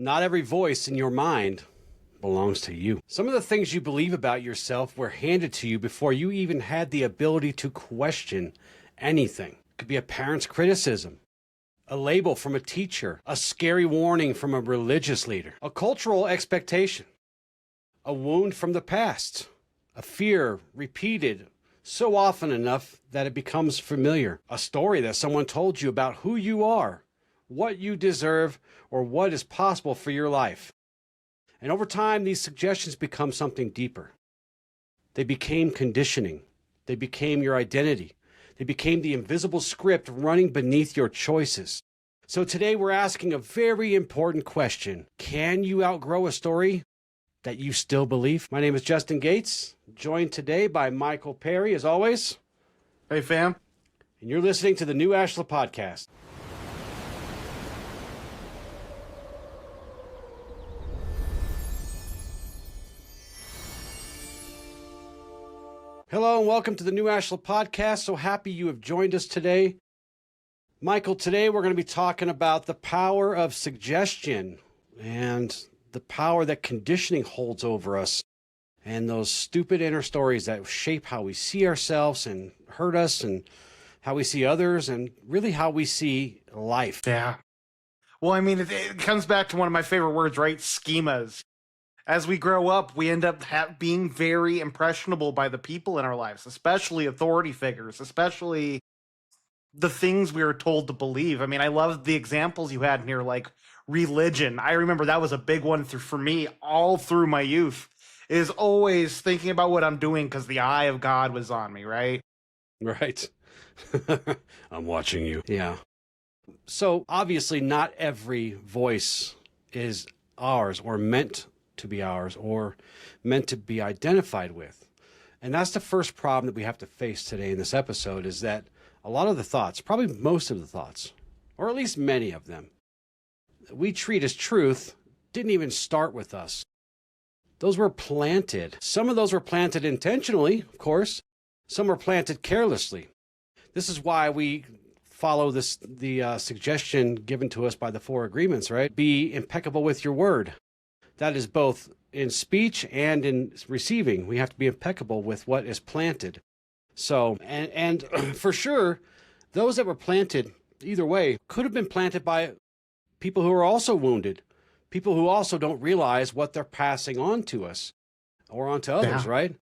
Not every voice in your mind belongs to you. Some of the things you believe about yourself were handed to you before you even had the ability to question anything. It could be a parent's criticism, a label from a teacher, a scary warning from a religious leader, a cultural expectation, a wound from the past, a fear repeated so often enough that it becomes familiar, a story that someone told you about who you are, what you deserve, or what is possible for your life. And over time, these suggestions become something deeper. They became conditioning. They became your identity. They became the invisible script running beneath your choices. So today we're asking a very important question. Can you outgrow a story that you still believe? My name is Justin Gates, joined today by Michael Perry, as always. Hey, fam. And you're listening to the new Ashla Podcast. Hello and welcome to the new Ashla Podcast. So happy you have joined us today. Michael, today we're going to be talking about the power of suggestion and the power that conditioning holds over us and those stupid inner stories that shape how we see ourselves and hurt us and how we see others and really how we see life. Yeah. Well, I mean, it comes back to one of my favorite words, right? Schemas. As we grow up, we end up being very impressionable by the people in our lives, especially authority figures, especially the things we are told to believe. I mean, I love the examples you had in here, like religion. I remember that was a big one for me all through my youth, is always thinking about what I'm doing because the eye of God was on me, right? Right. I'm watching you. Yeah. So obviously not every voice is ours or meant to be ours or meant to be identified with. And that's the first problem that we have to face today in this episode, is that a lot of the thoughts, probably most of the thoughts, or at least many of them, that we treat as truth didn't even start with us. Those were planted. Some of those were planted intentionally, of course. Some were planted carelessly. This is why we follow the suggestion given to us by the 4 agreements, right? Be impeccable with your word. That is both in speech and in receiving. We have to be impeccable with what is planted. So, and for sure, those that were planted either way could have been planted by people who are also wounded, people who also don't realize what they're passing on to us or on to others, right?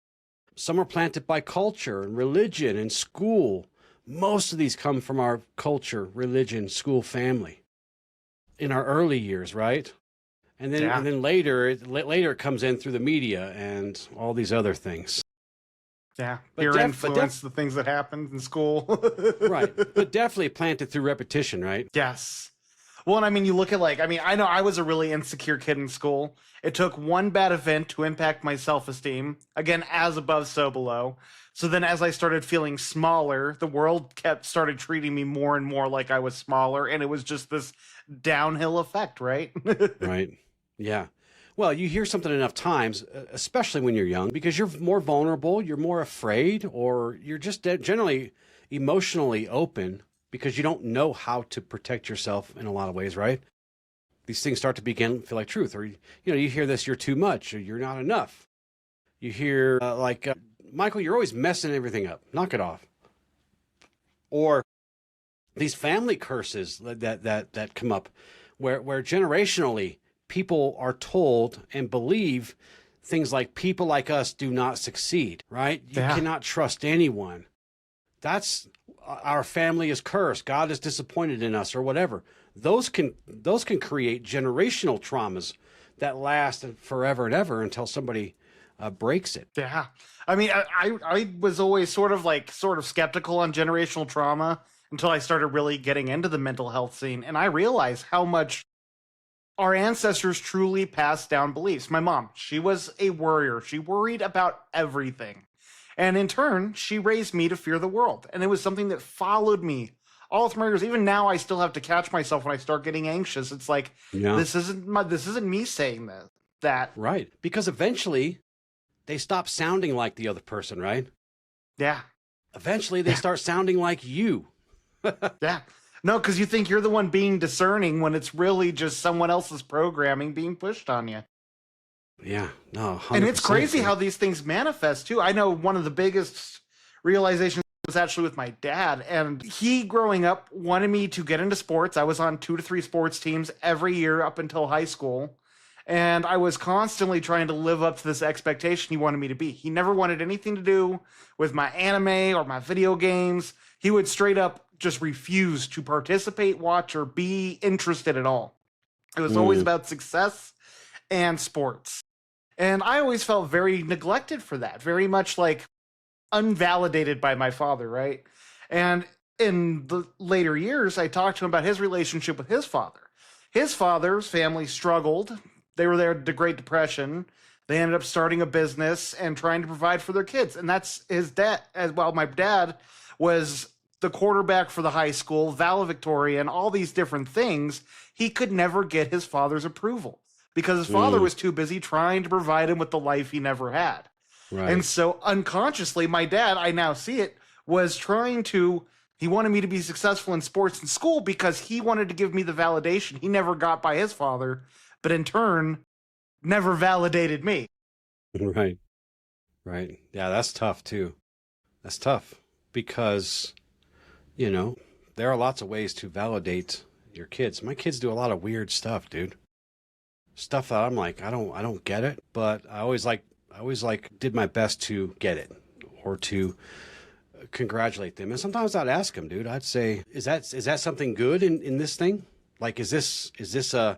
Some are planted by culture and religion and school. Most of these come from our culture, religion, school, family in our early years, right? And then later it comes in through the media and all these other things. Yeah, peer influence, the things that happened in school. Right, but definitely planted through repetition, right? Yes. Well, and I mean, you look at I know I was a really insecure kid in school. It took one bad event to impact my self-esteem. Again, as above, so below. So then as I started feeling smaller, the world started treating me more and more like I was smaller. And it was just this downhill effect, right? Right. Yeah. Well, you hear something enough times, especially when you're young, because you're more vulnerable, you're more afraid, or you're just generally emotionally open because you don't know how to protect yourself in a lot of ways, right? These things start to feel like truth, or, you hear this, you're too much, or you're not enough. You hear Michael, you're always messing everything up. Knock it off. Or these family curses that come up where generationally people are told and believe things like people like us do not succeed, right? You cannot trust anyone. That's our family is cursed. God is disappointed in us or whatever. Those can create generational traumas that last forever and ever until somebody breaks it. Yeah. I mean, I was always sort of skeptical on generational trauma until I started really getting into the mental health scene. And I realized how much our ancestors truly passed down beliefs. My mom, she was a worrier. She worried about everything. And in turn, she raised me to fear the world. And it was something that followed me all through my years. Even now, I still have to catch myself when I start getting anxious. It's like, this isn't me saying that. Right. Because eventually they stop sounding like the other person, right? Yeah. Eventually they start sounding like you. Yeah. No, because you think you're the one being discerning when it's really just someone else's programming being pushed on you. Yeah, no, 100%. And it's crazy how these things manifest too. I know one of the biggest realizations was actually with my dad, and he growing up wanted me to get into sports. I was on 2 to 3 sports teams every year up until high school. And I was constantly trying to live up to this expectation he wanted me to be. He never wanted anything to do with my anime or my video games. He would straight up just refuse to participate, watch, or be interested at all. It was always about success and sports. And I always felt very neglected for that, very much like unvalidated by my father, right? And in the later years, I talked to him about his relationship with his father. His father's family struggled. They were there at the Great Depression. They ended up starting a business and trying to provide for their kids. And that's his dad as well. My dad was the quarterback for the high school, valedictorian, all these different things. He could never get his father's approval because his father was too busy trying to provide him with the life he never had. Right. And so unconsciously, my dad, I now see it, was he wanted me to be successful in sports and school because he wanted to give me the validation he never got by his father, but in turn, never validated me. Right. Right. Yeah, that's tough too. That's tough because, there are lots of ways to validate your kids. My kids do a lot of weird stuff, dude. Stuff that I'm like, I don't get it, but I always did my best to get it or to congratulate them. And sometimes I'd ask them, dude, I'd say, is that something good in this thing? Like, is this a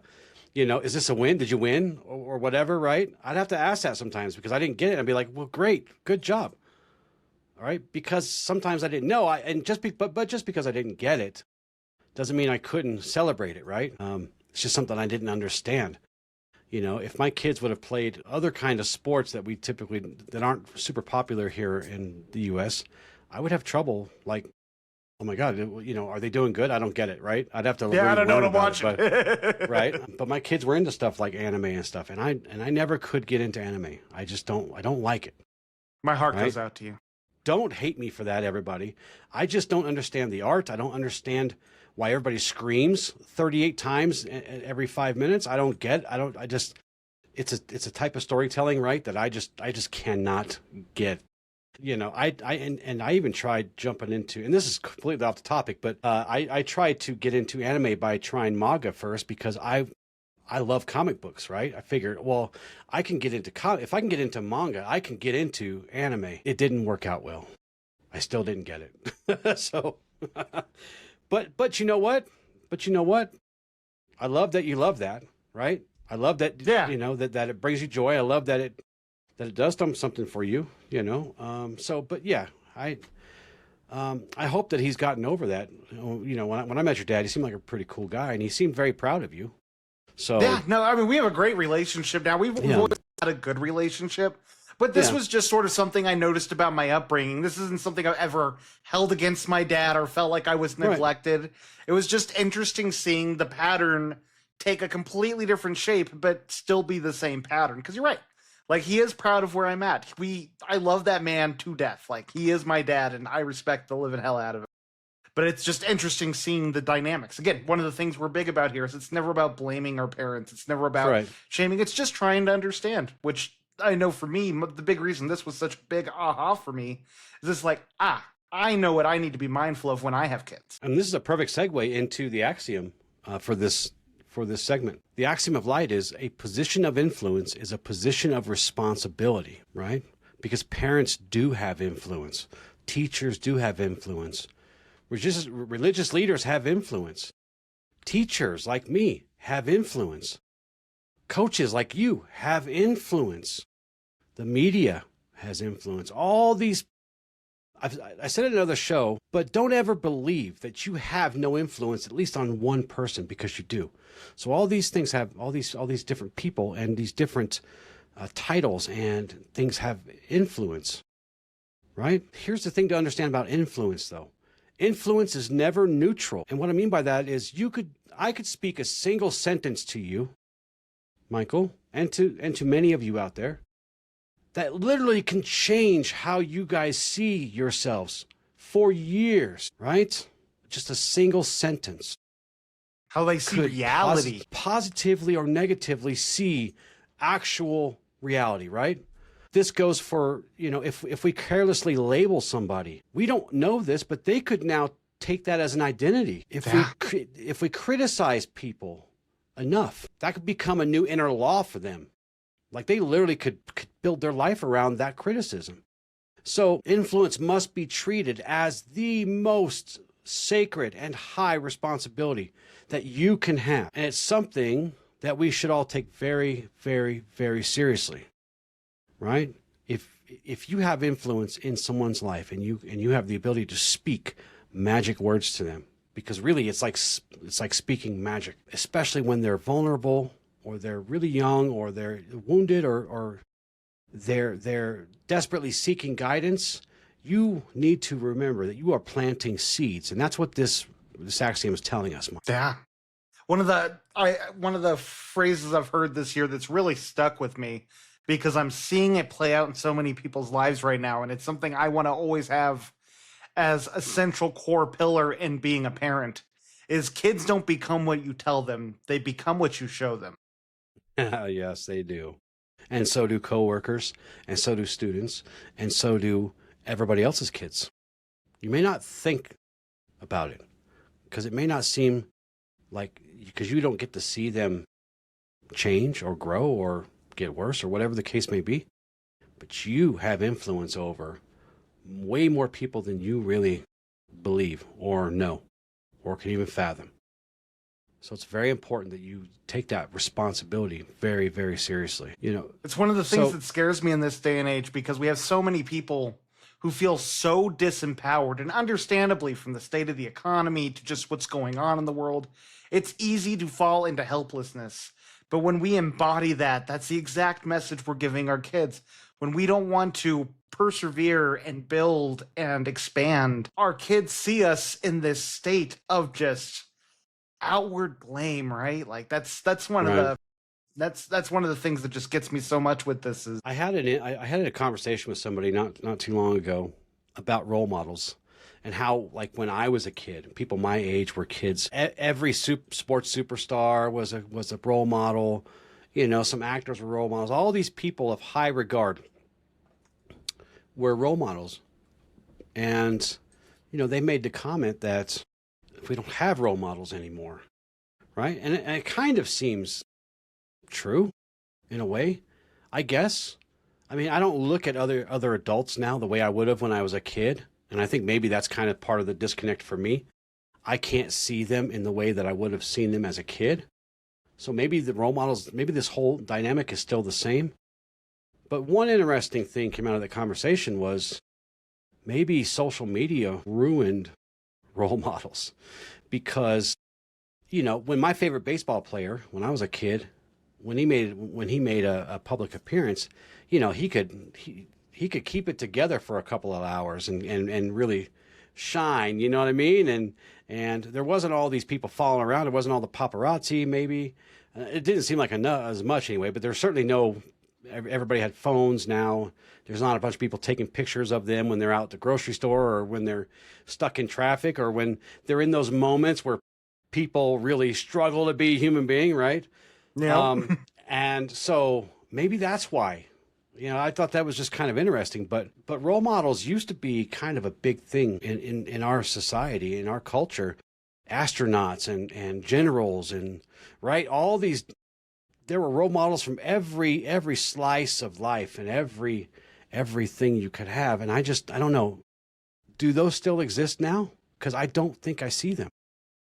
win? Did you win or whatever? Right. I'd have to ask that sometimes because I didn't get it. I'd be like, well, great, good job. All right. Because sometimes I didn't know. But just because I didn't get it doesn't mean I couldn't celebrate it. Right. It's just something I didn't understand. If my kids would have played other kind of sports that aren't super popular here in the U.S., I would have trouble. Like, oh my God, are they doing good? I don't get it, right? I'd have to. Yeah, I don't know to watch it, right? But my kids were into stuff like anime and stuff, and I never could get into anime. I just don't. I don't like it. My heart goes out to you. Don't hate me for that, everybody. I just don't understand the art. I don't understand why everybody screams 38 times every 5 minutes. It's a type of storytelling, right? That I just cannot get. I even tried jumping into, and this is completely off the topic, but I tried to get into anime by trying manga first because I love comic books, right? I figured, well, I can get into if I can get into manga, I can get into anime. It didn't work out well. I still didn't get it. So, but you know what? I love that you love that, right? I love that, that it brings you joy. I love that it does something for you, but yeah, I hope that he's gotten over that. When I met your dad, he seemed like a pretty cool guy and he seemed very proud of you. So yeah, no, I mean, we have a great relationship now. We've always had a good relationship, but this was just sort of something I noticed about my upbringing. This isn't something I've ever held against my dad or felt like I was neglected. Right. It was just interesting seeing the pattern take a completely different shape, but still be the same pattern. Because you're right. Like, he is proud of where I'm at. I love that man to death. Like, he is my dad, and I respect the living hell out of him. But it's just interesting seeing the dynamics. Again, one of the things we're big about here is it's never about blaming our parents. It's never about shaming. It's just trying to understand, which I know for me, the big reason this was such a big aha for me is it's like, I know what I need to be mindful of when I have kids. And this is a perfect segue into the axiom for this segment. The axiom of light is a position of influence is a position of responsibility, right? Because parents do have influence. Teachers do have influence. Religious leaders have influence. Teachers like me have influence. Coaches like you have influence. The media has influence. All these, I said it in another show, but don't ever believe that you have no influence, at least on one person, because you do. So all these things have, all these different people and these different titles and things have influence, right? Here's the thing to understand about influence, though. Influence is never neutral. And what I mean by that is I could speak a single sentence to you, Michael, and to many of you out there, that literally can change how you guys see yourselves for years, right? just a single sentence, how they see reality, positively or negatively see actual reality, right? This goes for, if we carelessly label somebody, we don't know this, but they could now take that as an identity. If we criticize people enough, that could become a new inner law for them. Like they literally could build their life around that criticism. So influence must be treated as the most sacred and high responsibility that you can have. And it's something that we should all take very, very, very seriously, right? If you have influence in someone's life and you have the ability to speak magic words to them, because really it's like speaking magic, especially when they're vulnerable or they're really young or they're wounded or they're desperately seeking guidance, you need to remember that you are planting seeds. And that's what this axiom is telling us, Mark. Yeah. One of the phrases I've heard this year that's really stuck with me, because I'm seeing it play out in so many people's lives right now, and it's something I want to always have as a central core pillar in being a parent, is kids don't become what you tell them, they become what you show them. Yes, they do. And so do coworkers, and so do students, and so do everybody else's kids. You may not think about it, because it may not seem like, because you don't get to see them change or grow or get worse or whatever the case may be, but you have influence over way more people than you really believe or know or can even fathom. So it's very important that you take that responsibility very, very seriously. It's one of the things that scares me in this day and age, because we have so many people who feel so disempowered, and understandably, from the state of the economy to just what's going on in the world, it's easy to fall into helplessness. But when we embody that, that's the exact message we're giving our kids. When we don't want to persevere and build and expand, our kids see us in this state of just outward blame, right? Like that's one of the that's one of the things that just gets me so much with this. Is I had a conversation with somebody not too long ago about role models, and how, like, when I was a kid, people my age were kids. Every sports superstar was a role model. Some actors were role models. All these people of high regard were role models. And, they made the comment that if we don't have role models anymore, right? And it kind of seems true in a way, I guess. I mean, I don't look at other adults now the way I would have when I was a kid. And I think maybe that's kind of part of the disconnect for me. I can't see them in the way that I would have seen them as a kid. So maybe the role models, maybe this whole dynamic is still the same. But one interesting thing came out of the conversation was maybe social media ruined role models. Because, when my favorite baseball player, when I was a kid, when he made a public appearance, he could keep it together for a couple of hours and really shine, you know what I mean? And there wasn't all these people following around. There wasn't all the paparazzi, maybe. It didn't seem like as much anyway, but there's certainly everybody had phones now. There's not a bunch of people taking pictures of them when they're out at the grocery store or when they're stuck in traffic or when they're in those moments where people really struggle to be a human being, right? Yeah. And so maybe that's why. I thought that was just kind of interesting, but role models used to be kind of a big thing in our society, in our culture. Astronauts and generals and, right, all these, there were role models from every slice of life and everything you could have. And I don't know, do those still exist now? Because I don't think I see them.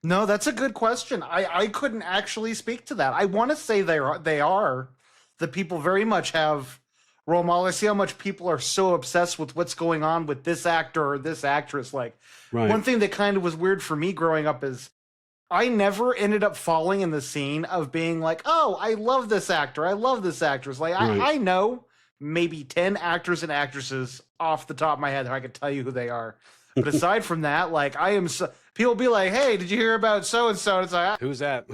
No, that's a good question. I couldn't actually speak to that. I want to say they are. The people very much have role model. I see how much people are so obsessed with what's going on with this actor or this actress. Like, right. One thing that kind of was weird for me growing up is I never ended up falling in the scene of being like, oh, I love this actor, I love this actress. Like, right. I know maybe 10 actors and actresses off the top of my head that I could tell you who they are. But aside from that, like, people be like, hey, did you hear about so-and-so? And it's like, who's that?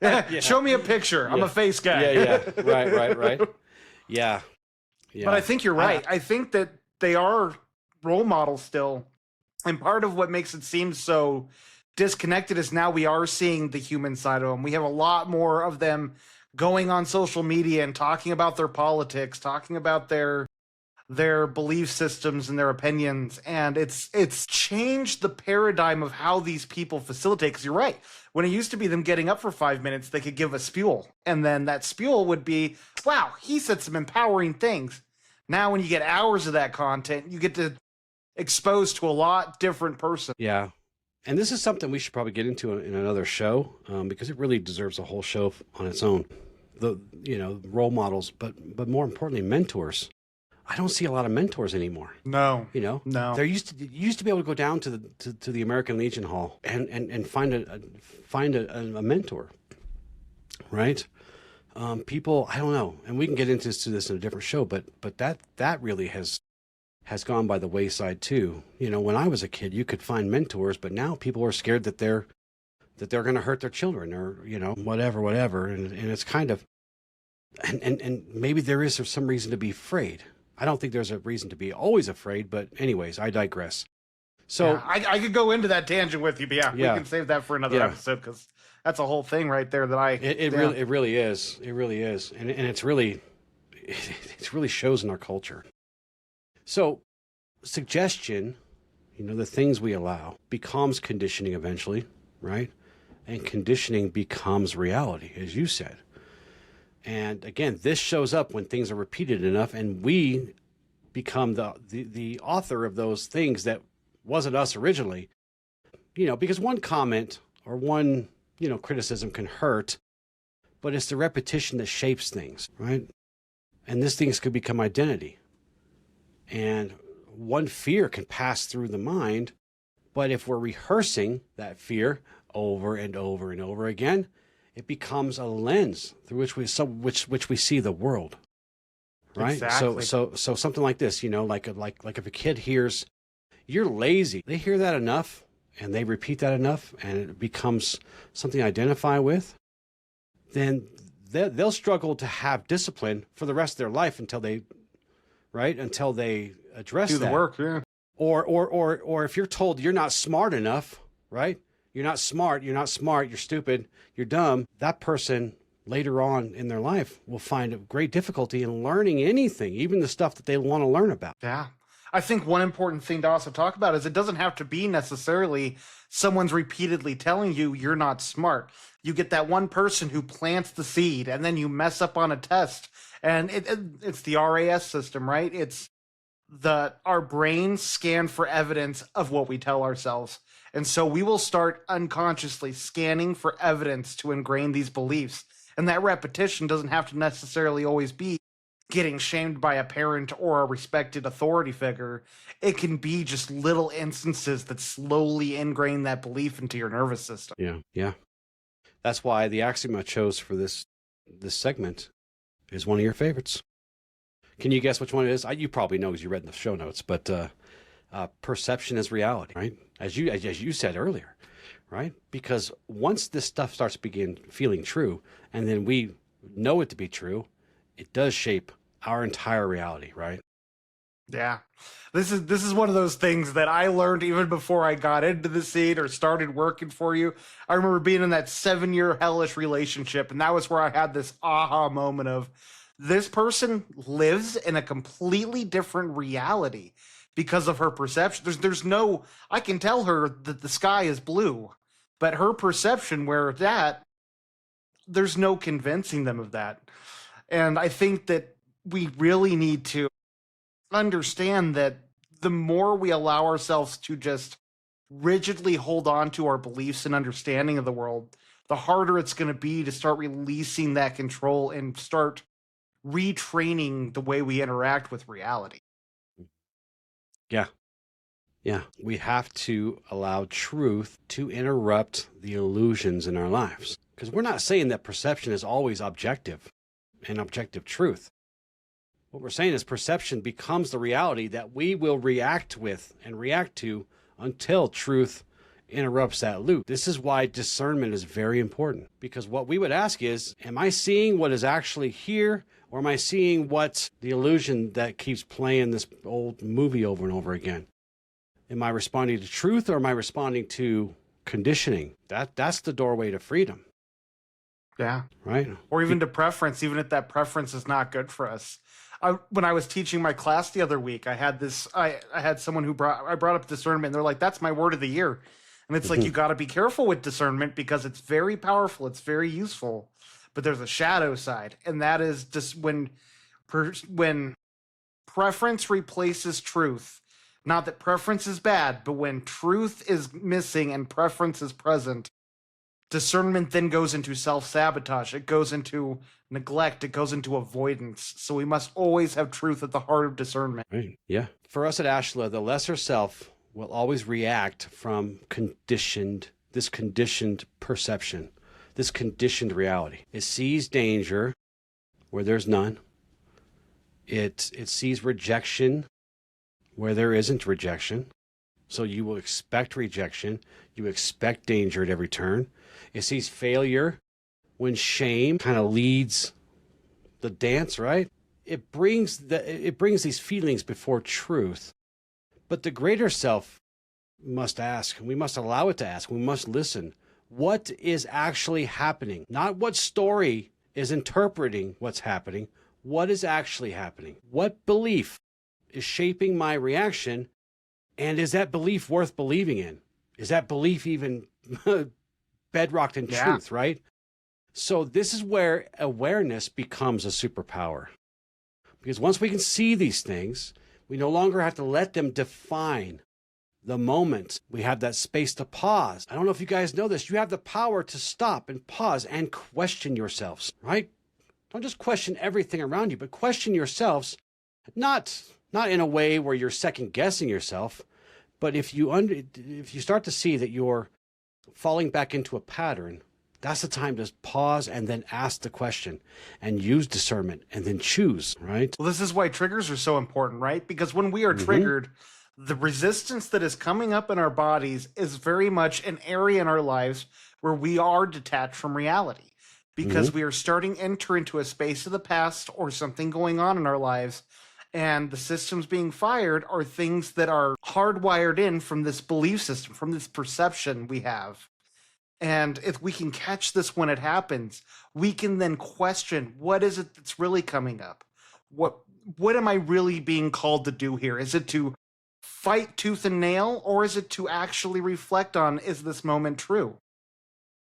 Yeah. Show me a picture. Yeah. I'm a face guy. Yeah. Right. Yeah. But I think you're right. I think that they are role models still. And part of what makes it seem so disconnected is now we are seeing the human side of them. We have a lot more of them going on social media and talking about their politics, talking about their belief systems and their opinions, and it's changed the paradigm of how these people facilitate. Because you're right, when it used to be them getting up for 5 minutes, they could give a spewel, and then that spewel would be, wow, he said some empowering things. Now when you get hours of that content, you get to expose to a lot different person. Yeah. And this is something we should probably get into in another show, because it really deserves a whole show on its own. The role models, but more importantly, mentors. I don't see a lot of mentors anymore. No. No. There used to be able to go down to the American Legion Hall and find a mentor, right? People, I don't know, and we can get into this in a different show, but that really has gone by the wayside too. When I was a kid, you could find mentors, but now people are scared that they're going to hurt their children, or whatever, and it's kind of, and maybe there is some reason to be afraid. I don't think there's a reason to be always afraid, but anyways, I digress. So yeah, I could go into that tangent with you, but we can save that for another episode, because that's a whole thing right there that it really is, and it's really shows in our culture. So suggestion, the things we allow becomes conditioning eventually, right? And conditioning becomes reality, as you said. And again, this shows up when things are repeated enough, and we become the author of those things that wasn't us originally. Because one comment or one, criticism can hurt, but it's the repetition that shapes things, right? And these things could become identity. And one fear can pass through the mind, but if we're rehearsing that fear over and over and over again, it becomes a lens through which we see the world, right? Exactly. So something like this, like if a kid hears you're lazy, they hear that enough and they repeat that enough, and it becomes something to identify with. Then they'll struggle to have discipline for the rest of their life until they address do the work, yeah. Or if you're told you're not smart enough, right? You're not smart, you're stupid, you're dumb. That person later on in their life will find a great difficulty in learning anything, even the stuff that they want to learn about. Yeah. I think one important thing to also talk about is it doesn't have to be necessarily someone's repeatedly telling you you're not smart. You get that one person who plants the seed, and then you mess up on a test. And it's the RAS system, right? It's our brains scan for evidence of what we tell ourselves. And so we will start unconsciously scanning for evidence to ingrain these beliefs. And that repetition doesn't have to necessarily always be getting shamed by a parent or a respected authority figure. It can be just little instances that slowly ingrain that belief into your nervous system. Yeah. That's why the axiom I chose for this segment is one of your favorites. Can you guess which one it is? You probably know because you read in the show notes, but perception is reality, right? As you said earlier, right? Because once this stuff starts to begin feeling true, and then we know it to be true, it does shape our entire reality, right? Yeah. This is one of those things that I learned even before I got into the scene or started working for you. I remember being in that 7-year hellish relationship, and that was where I had this aha moment of, this person lives in a completely different reality because of her perception. There's no, I can tell her that the sky is blue, but her perception where it's at, there's no convincing them of that. And I think that we really need to understand that the more we allow ourselves to just rigidly hold on to our beliefs and understanding of the world, the harder it's going to be to start releasing that control and start retraining the way we interact with reality. Yeah. We have to allow truth to interrupt the illusions in our lives. Because we're not saying that perception is always objective and objective truth. What we're saying is perception becomes the reality that we will react with and react to until truth interrupts that loop. This is why discernment is very important. Because what we would ask is, am I seeing what is actually here, or am I seeing what's the illusion that keeps playing this old movie over and over again? Am I responding to truth or am I responding to conditioning? That's the doorway to freedom. Yeah. Right. Or even to preference, even if that preference is not good for us. When I was teaching my class the other week, I had someone I brought up discernment. And they're like, that's my word of the year. And it's like, you got to be careful with discernment because it's very powerful. It's very useful, but there's a shadow side. And that is just when preference replaces truth. Not that preference is bad, but when truth is missing and preference is present, discernment then goes into self-sabotage. It goes into neglect. It goes into avoidance. So we must always have truth at the heart of discernment. Right. Yeah. For us at Ashla, the lesser self will always react from this conditioned perception, this conditioned reality. It sees danger where there's none. It sees rejection where there isn't rejection. So you will expect rejection. You expect danger at every turn. It sees failure when shame kind of leads the dance, right? It brings these feelings before truth. But the greater self must ask, we must allow it to ask, we must listen. What is actually happening? Not what story is interpreting what's happening. What is actually happening? What belief is shaping my reaction? And is that belief worth believing in? Is that belief even bedrocked in truth, right? So this is where awareness becomes a superpower. Because once we can see these things, we no longer have to let them define the moment. We have that space to pause. I don't know if you guys know this. You have the power to stop and pause and question yourselves, right? Don't just question everything around you, but question yourselves, not in a way where you're second guessing yourself, but if you start to see that you're falling back into a pattern, that's the time to pause and then ask the question and use discernment and then choose, right? Well, this is why triggers are so important, right? Because when we are triggered, the resistance that is coming up in our bodies is very much an area in our lives where we are detached from reality. Because we are starting to enter into a space of the past or something going on in our lives. And the systems being fired are things that are hardwired in from this belief system, from this perception we have. And if we can catch this when it happens, we can then question, what is it that's really coming up? What am I really being called to do here? Is it to fight tooth and nail, or is it to actually reflect on, is this moment true?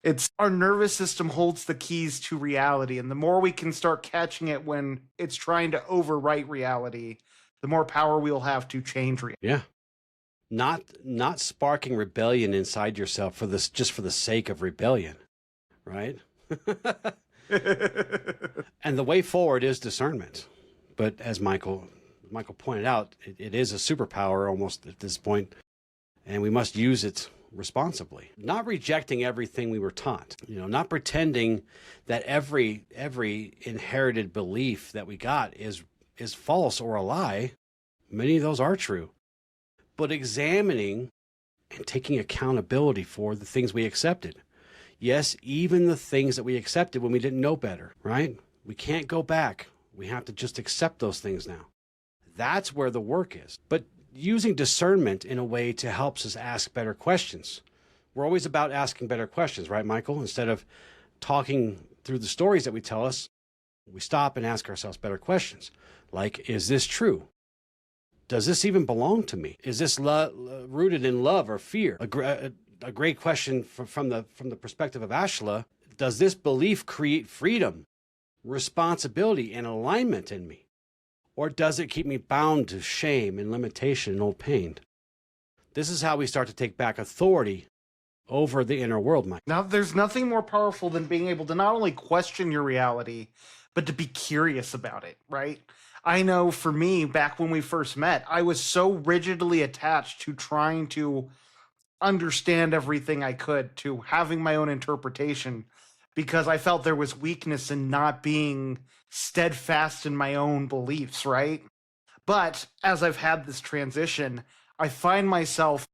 It's our nervous system holds the keys to reality. And the more we can start catching it when it's trying to overwrite reality, the more power we'll have to change reality. Yeah. Not sparking rebellion inside yourself just for the sake of rebellion, right? And the way forward is discernment. But as Michael pointed out, it is a superpower almost at this point, and we must use it responsibly, not rejecting everything we were taught, not pretending that every inherited belief that we got is false or a lie. Many of those are true, but examining and taking accountability for the things we accepted. Yes, even the things that we accepted when we didn't know better, right? We can't go back. We have to just accept those things now. That's where the work is. But using discernment in a way to help us ask better questions. We're always about asking better questions, right, Michael? Instead of talking through the stories that we tell us, we stop and ask ourselves better questions. Like, is this true? Does this even belong to me? Is this rooted in love or fear? A great question from the perspective of Ashla. Does this belief create freedom, responsibility, and alignment in me? Or does it keep me bound to shame and limitation and old pain? This is how we start to take back authority over the inner world, Mike. Now, there's nothing more powerful than being able to not only question your reality, but to be curious about it, right? I know for me, back when we first met, I was so rigidly attached to trying to understand everything I could, to having my own interpretation, because I felt there was weakness in not being steadfast in my own beliefs, right? But as I've had this transition, I find myself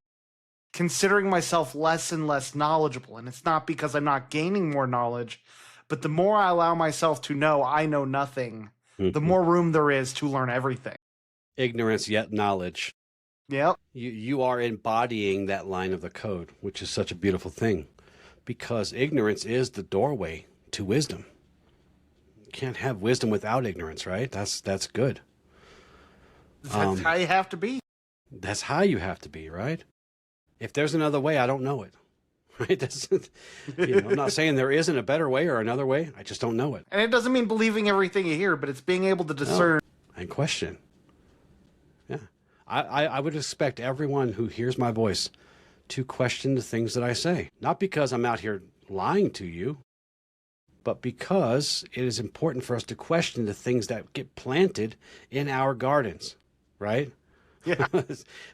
considering myself less and less knowledgeable. And it's not because I'm not gaining more knowledge, but the more I allow myself to know I know nothing, the more room there is to learn everything. Ignorance yet knowledge. Yep. You are embodying that line of the code, which is such a beautiful thing, because ignorance is the doorway to wisdom. You can't have wisdom without ignorance, right? That's good. That's how you have to be. That's how you have to be, right? If there's another way, I don't know it. Right? That's, I'm not saying there isn't a better way or another way. I just don't know it. And it doesn't mean believing everything you hear, but it's being able to discern. And question. Yeah. I would expect everyone who hears my voice to question the things that I say. Not because I'm out here lying to you, but because it is important for us to question the things that get planted in our gardens, right? Yeah.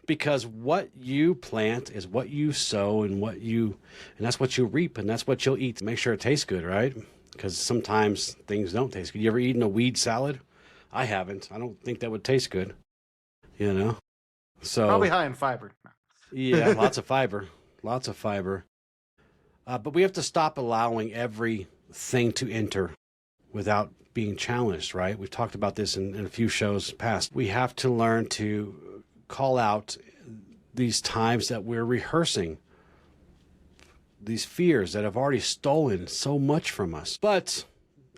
Because what you plant is what you sow, and that's what you reap, and that's what you'll eat. Make sure it tastes good, right? Because sometimes things don't taste good. You ever eaten a weed salad? I haven't. I don't think that would taste good. So Probably high in fiber. Yeah, lots of fiber. Lots of fiber. But we have to stop allowing everything to enter without being challenged, right? We've talked about this in a few shows past. We have to learn to call out these times that we're rehearsing, these fears that have already stolen so much from us. But,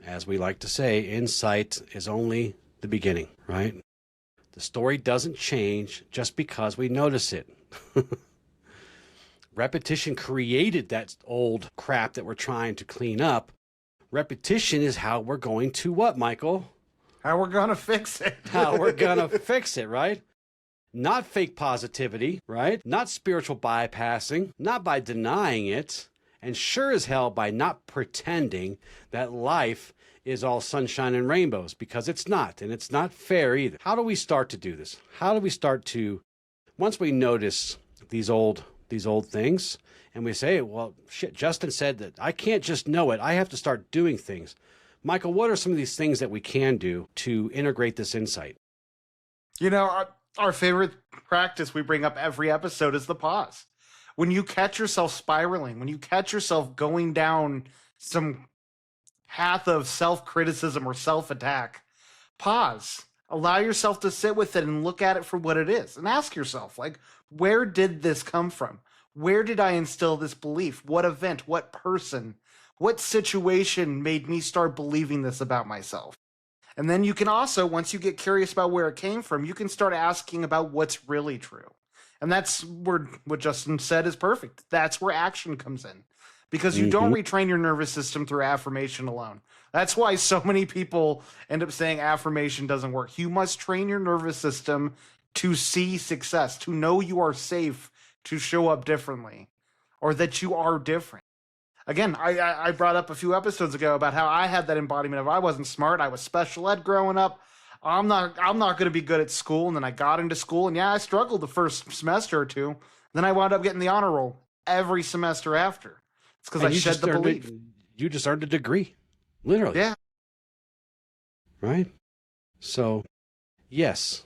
as we like to say, insight is only the beginning, right? The story doesn't change just because we notice it. Repetition created that old crap that we're trying to clean up. Repetition is how we're going to what, Michael? How we're going to fix it. How we're going to fix it, right? Not fake positivity, right? Not spiritual bypassing, not by denying it, and sure as hell by not pretending that life is all sunshine and rainbows, because it's not, and it's not fair either. How do we start to do this? How do we start to, once we notice these old things, and we say, well, shit, Justin said that I can't just know it. I have to start doing things. Michael, what are some of these things that we can do to integrate this insight? Our favorite practice we bring up every episode is the pause. When you catch yourself spiraling, when you catch yourself going down some path of self-criticism or self-attack, pause. Allow yourself to sit with it and look at it for what it is. And ask yourself, where did this come from? Where did I instill this belief? What event, what person, what situation made me start believing this about myself? And then you can also, once you get curious about where it came from, you can start asking about what's really true. And that's where what Justin said is perfect. That's where action comes in. Because you don't retrain your nervous system through affirmation alone. That's why so many people end up saying affirmation doesn't work. You must train your nervous system to see success, to know you are safe, to show up differently, or that you are different. Again, I brought up a few episodes ago about how I had that embodiment of I wasn't smart, I was special ed growing up. I'm not going to be good at school. And then I got into school, and I struggled the first semester or two. Then I wound up getting the honor roll every semester after. It's because I shed the belief. You just earned a degree, literally. Yeah. Right? So, yes,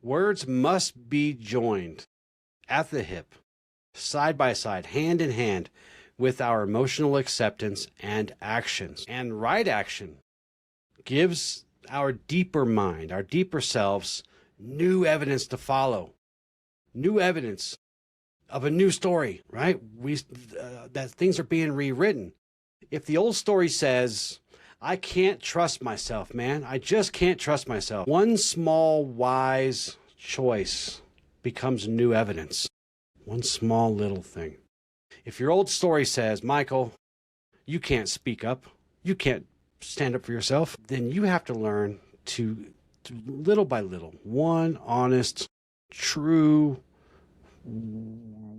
words must be joined at the hip, side by side, hand in hand, with our emotional acceptance and actions. And right action gives our deeper mind, our deeper selves, new evidence to follow, new evidence of a new story, right? That things are being rewritten. If the old story says, I can't trust myself, man, I just can't trust myself, one small wise choice becomes new evidence. One small little thing. If your old story says, Michael, you can't speak up, you can't stand up for yourself, then you have to learn to little by little, one honest, true,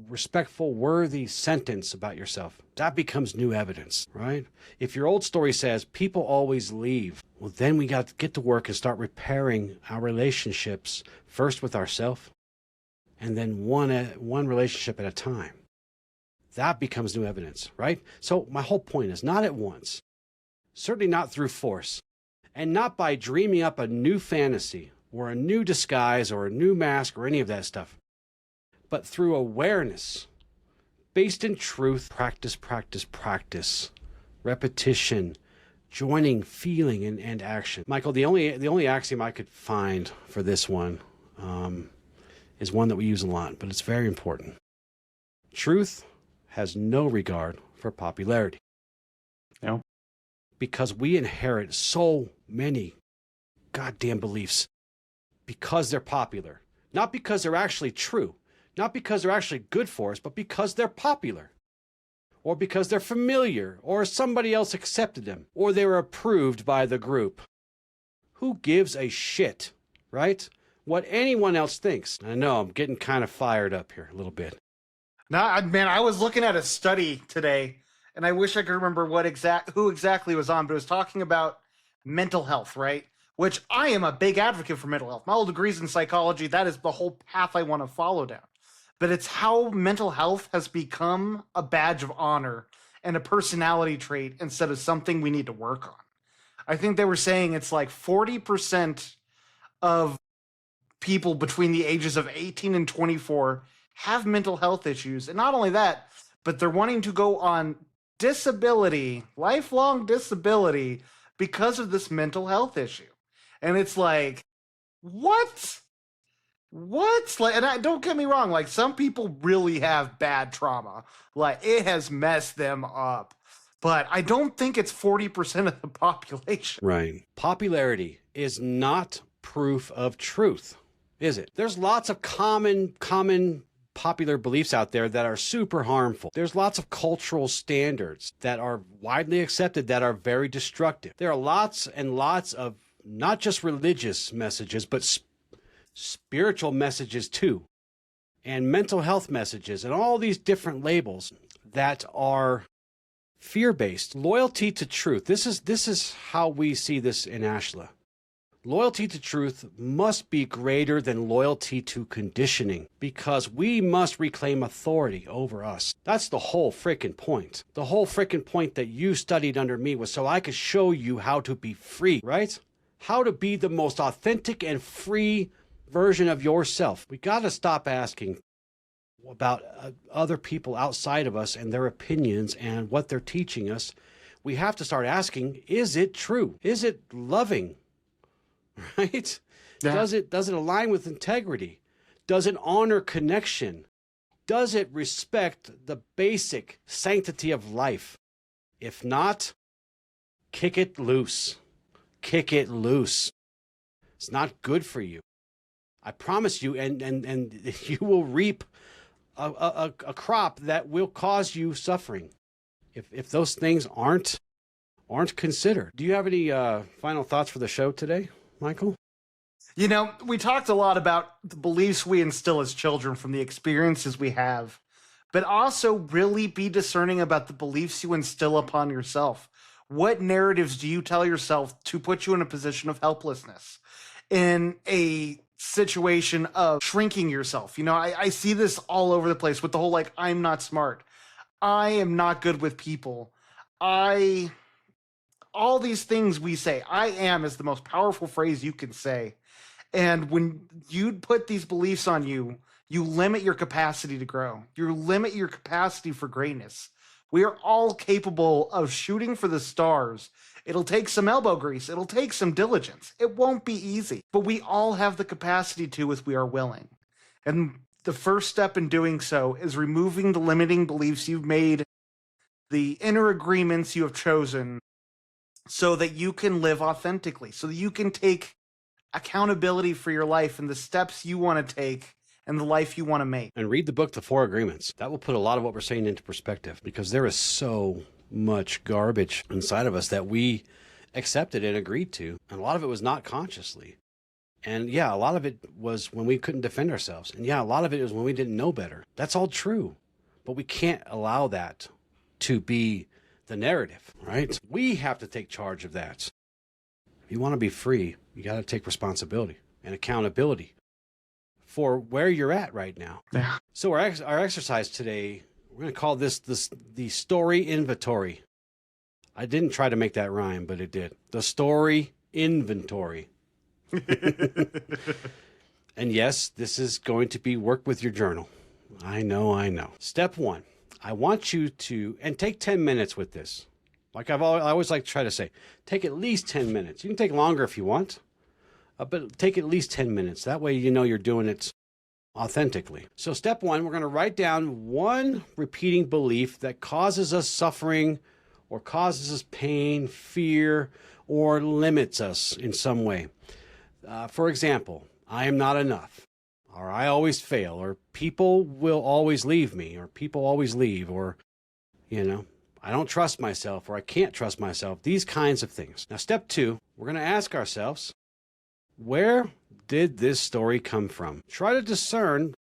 respectful, worthy sentence about yourself. That becomes new evidence, right? If your old story says people always leave, well, then we got to get to work and start repairing our relationships, first with ourselves, and then one relationship at a time. That becomes new evidence, right? So my whole point is not at once, certainly not through force, and not by dreaming up a new fantasy or a new disguise or a new mask or any of that stuff, but through awareness, based in truth, practice, repetition, joining feeling and action. Michael, the only axiom I could find for this one is one that we use a lot, but it's very important. Truth has no regard for popularity. No. Because we inherit so many goddamn beliefs because they're popular. Not because they're actually true. Not because they're actually good for us, but because they're popular. Or because they're familiar, or somebody else accepted them, or they were approved by the group. Who gives a shit, right? What anyone else thinks. I know, I'm getting kind of fired up here a little bit. No, man, I was looking at a study today, and I wish I could remember who exactly was on, but it was talking about mental health, right? Which I am a big advocate for mental health. My whole degree's in psychology. That is the whole path I want to follow down. But it's how mental health has become a badge of honor and a personality trait instead of something we need to work on. I think they were saying it's like 40% of people between the ages of 18 and 24 have mental health issues. And not only that, but they're wanting to go on disability, lifelong disability, because of this mental health issue. And it's like, what? Like, and don't get me wrong, like some people really have bad trauma. Like it has messed them up. But I don't think it's 40% of the population. Right. Popularity is not proof of truth, is it? There's lots of common popular beliefs out there that are super harmful. There's lots of cultural standards that are widely accepted that are very destructive. There are lots and lots of not just religious messages, but spiritual messages too, and mental health messages, and all these different labels that are fear-based. Loyalty to truth. This is how we see this in Ashla. Loyalty to truth must be greater than loyalty to conditioning, because we must reclaim authority over us. That's the whole frickin' point. The whole frickin' point that you studied under me was so I could show you how to be free, right? How to be the most authentic and free version of yourself. We got to stop asking about other people outside of us and their opinions and what they're teaching us. We have to start asking, is it true? Is it loving? Right? Yeah. Does it align with integrity? Does it honor connection? Does it respect the basic sanctity of life? If not, kick it loose. Kick it loose. It's not good for you. I promise you, and you will reap a crop that will cause you suffering if those things aren't considered. Do you have any final thoughts for the show today, Michael? You know, we talked a lot about the beliefs we instill as children from the experiences we have, but also really be discerning about the beliefs you instill upon yourself. What narratives do you tell yourself to put you in a position of helplessness, in a situation of shrinking yourself? You know, I see this all over the place with the whole, like, I'm not smart, I am not good with people, all these things we say. I am is the most powerful phrase you can say. And when you put these beliefs on you, you limit your capacity to grow. You limit your capacity for greatness. We are all capable of shooting for the stars. It'll take some elbow grease. It'll take some diligence. It won't be easy, but we all have the capacity to if we are willing. And the first step in doing so is removing the limiting beliefs you've made, the inner agreements you have chosen, so that you can live authentically, so that you can take accountability for your life and the steps you want to take and the life you want to make. And read the book, The Four Agreements. That will put a lot of what we're saying into perspective, because there is so much garbage inside of us that we accepted and agreed to. And a lot of it was not consciously. And yeah, a lot of it was when we couldn't defend ourselves. And yeah, a lot of it was when we didn't know better. That's all true. But we can't allow that to be the narrative, right? We have to take charge of that. If you want to be free, you got to take responsibility and accountability for where you're at right now. Yeah. So our exercise today, we're going to call this the story inventory. I didn't try to make that rhyme, but it did. The story inventory. And yes, this is going to be work with your journal. I know. Step 1, I want you to, and take 10 minutes with this. Like I always like to try to say, take at least 10 minutes. You can take longer if you want, but take at least 10 minutes. That way you know you're doing it authentically. So step one, we're going to write down one repeating belief that causes us suffering or causes us pain, fear, or limits us in some way. For example, I am not enough, or I always fail, or people will always leave me, or people always leave, or, I don't trust myself, or I can't trust myself, these kinds of things. Now, step two, we're going to ask ourselves, where did this story come from? Try to discern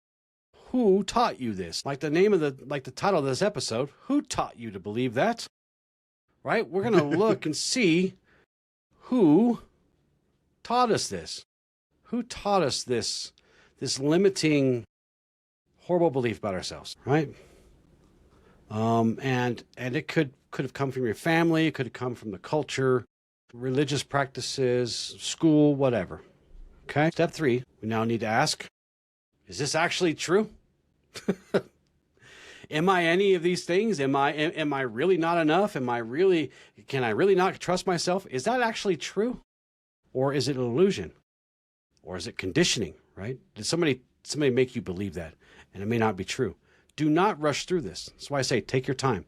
who taught you this. Like the title of this episode, who taught you to believe that? Right? We're going to look and see who taught us this. Who taught us this limiting, horrible belief about ourselves, right? And it could have come from your family, it could have come from the culture, religious practices, school, whatever. Okay. Step three, we now need to ask, is this actually true? Am I any of these things? Am I really not enough? Can I really not trust myself? Is that actually true? Or is it an illusion? Or is it conditioning, right? Did somebody make you believe that? And it may not be true. Do not rush through this. That's why I say take your time.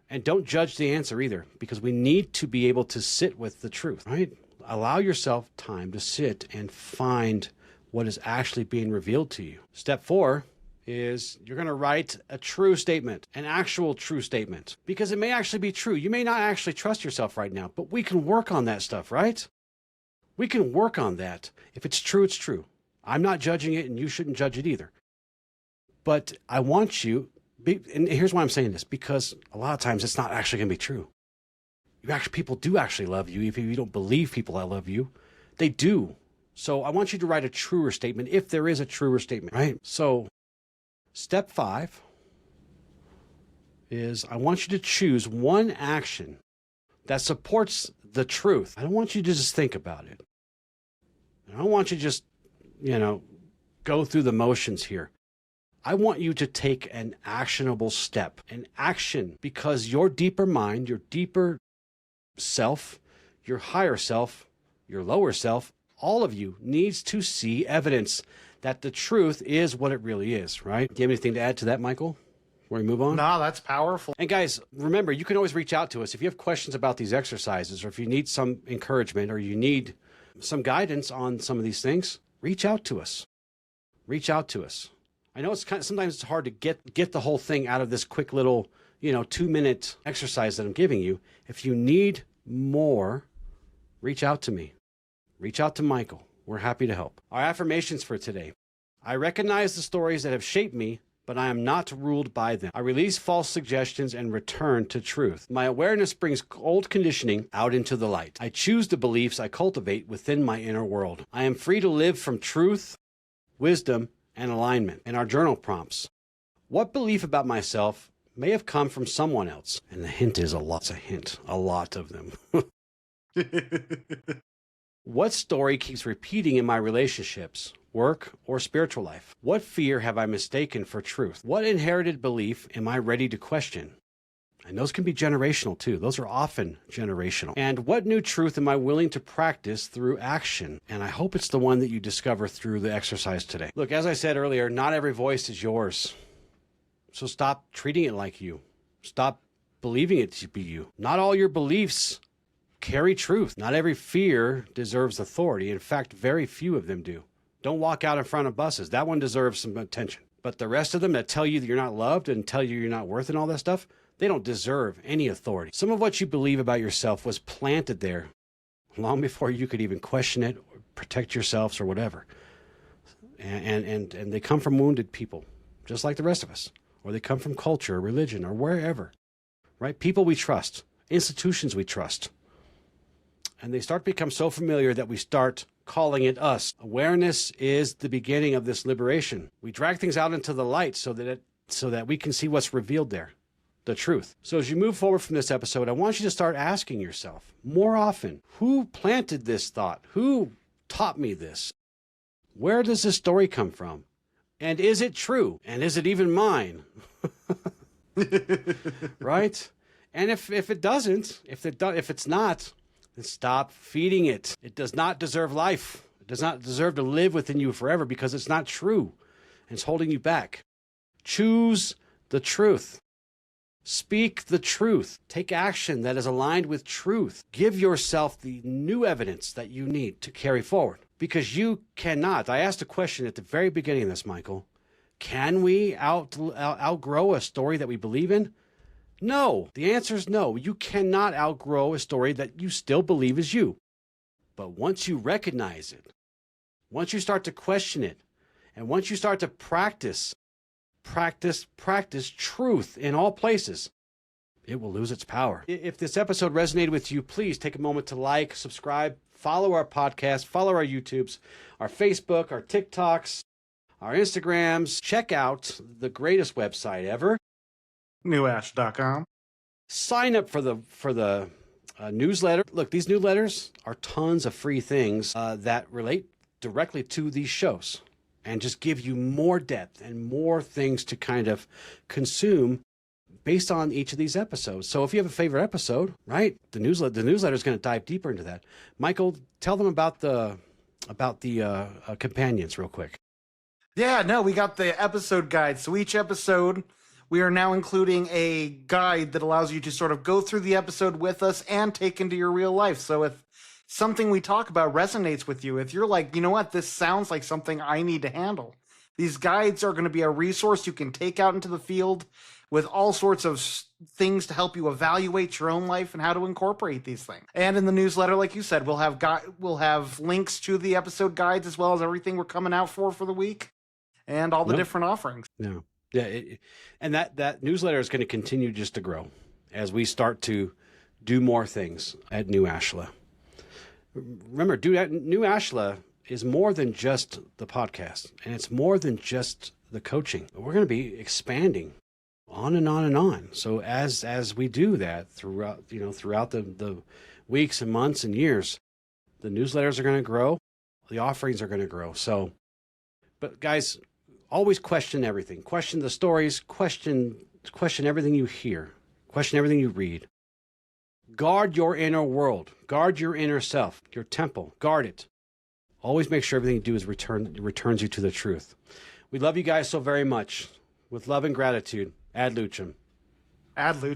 And don't judge the answer either, because we need to be able to sit with the truth, right? Allow yourself time to sit and find what is actually being revealed to you. Step four is you're going to write a true statement, an actual true statement, because it may actually be true. You may not actually trust yourself right now, but we can work on that stuff, right? We can work on that. If it's true, it's true. I'm not judging it, and you shouldn't judge it either. But I want you, and here's why I'm saying this, because a lot of times it's not actually going to be true. People do actually love you. If you don't believe people that love you, they do. So I want you to write a truer statement, if there is a truer statement, right? So step five is I want you to choose one action that supports the truth. I don't want you to just think about it. I don't want you to just, go through the motions here. I want you to take an actionable step, an action, because your deeper mind, your deeper self, your higher self, your lower self, all of you needs to see evidence that the truth is what it really is, right? Do you have anything to add to that, Michael? Before we move on? No, that's powerful. And guys, remember, you can always reach out to us. If you have questions about these exercises, or if you need some encouragement, or you need some guidance on some of these things, reach out to us. Reach out to us. I know sometimes it's hard to get the whole thing out of this quick little, 2-minute exercise that I'm giving you. If you need more, reach out to me. Reach out to Michael. We're happy to help. Our affirmations for today. I recognize the stories that have shaped me, but I am not ruled by them. I release false suggestions and return to truth. My awareness brings old conditioning out into the light. I choose the beliefs I cultivate within my inner world. I am free to live from truth, wisdom, and alignment. And our journal prompts. What belief about myself may have come from someone else? And the hint is a lot of them. What story keeps repeating in my relationships, work, or spiritual life? What fear have I mistaken for truth? What inherited belief am I ready to question? And those can be generational too. Those are often generational. And what new truth am I willing to practice through action? And I hope it's the one that you discover through the exercise today. Look, as I said earlier, not every voice is yours. So stop treating it like you. Stop believing it to be you. Not all your beliefs carry truth. Not every fear deserves authority. In fact, very few of them do. Don't walk out in front of buses. That one deserves some attention. But the rest of them that tell you that you're not loved and tell you you're not worth and all that stuff, they don't deserve any authority. Some of what you believe about yourself was planted there long before you could even question it or protect yourselves or whatever. And they come from wounded people, just like the rest of us. Or they come from culture or religion or wherever, right? People we trust, institutions we trust. And they start to become so familiar that we start calling it us. Awareness is the beginning of this liberation. We drag things out into the light so that we can see what's revealed there, the truth. So as you move forward from this episode, I want you to start asking yourself more often, who planted this thought? Who taught me this? Where does this story come from? And is it true? And is it even mine? Right? And if it doesn't, if it's not, then stop feeding it. It does not deserve life. It does not deserve to live within you forever because it's not true. and it's holding you back. Choose the truth. Speak the truth. Take action that is aligned with truth. Give yourself the new evidence that you need to carry forward. Because you cannot. I asked a question at the very beginning of this, Michael. Can we outgrow a story that we believe in? No. The answer is no. You cannot outgrow a story that you still believe is you. But once you recognize it, once you start to question it, and once you start to practice truth in all places, it will lose its power. If this episode resonated with you, please take a moment to like, subscribe, follow our podcast, follow our YouTubes, our Facebook, our TikToks, our Instagrams. Check out the greatest website ever, newash.com. Sign up for the newsletter. Look, these newsletters are tons of free things that relate directly to these shows and just give you more depth and more things to kind of consume based on each of these episodes. So if you have a favorite episode, right, the newsletter is going to dive deeper into that. Michael, tell them about the companions real quick. Yeah, no, we got the episode guide. So each episode, we are now including a guide that allows you to sort of go through the episode with us and take into your real life. So if something we talk about resonates with you, if you're like, you know what, this sounds like something I need to handle, these guides are going to be a resource you can take out into the field with all sorts of things to help you evaluate your own life and how to incorporate these things. And in the newsletter, like you said, we'll have links to the episode guides as well as everything we're coming out for the week and all the different offerings. No. Yeah, and that newsletter is going to continue just to grow as we start to do more things at New Ashla. Remember, New Ashla is more than just the podcast, and it's more than just the coaching. We're going to be expanding on and on and on. So as we do that throughout the weeks and months and years, the newsletters are going to grow, the offerings are going to grow. So, but guys, always question everything. Question the stories. Question everything you hear. Question everything you read. Guard your inner world. Guard your inner self, your temple. Guard it. Always make sure everything you do is returns you to the truth. We love you guys so very much. With love and gratitude, ad lucem. Ad lucem.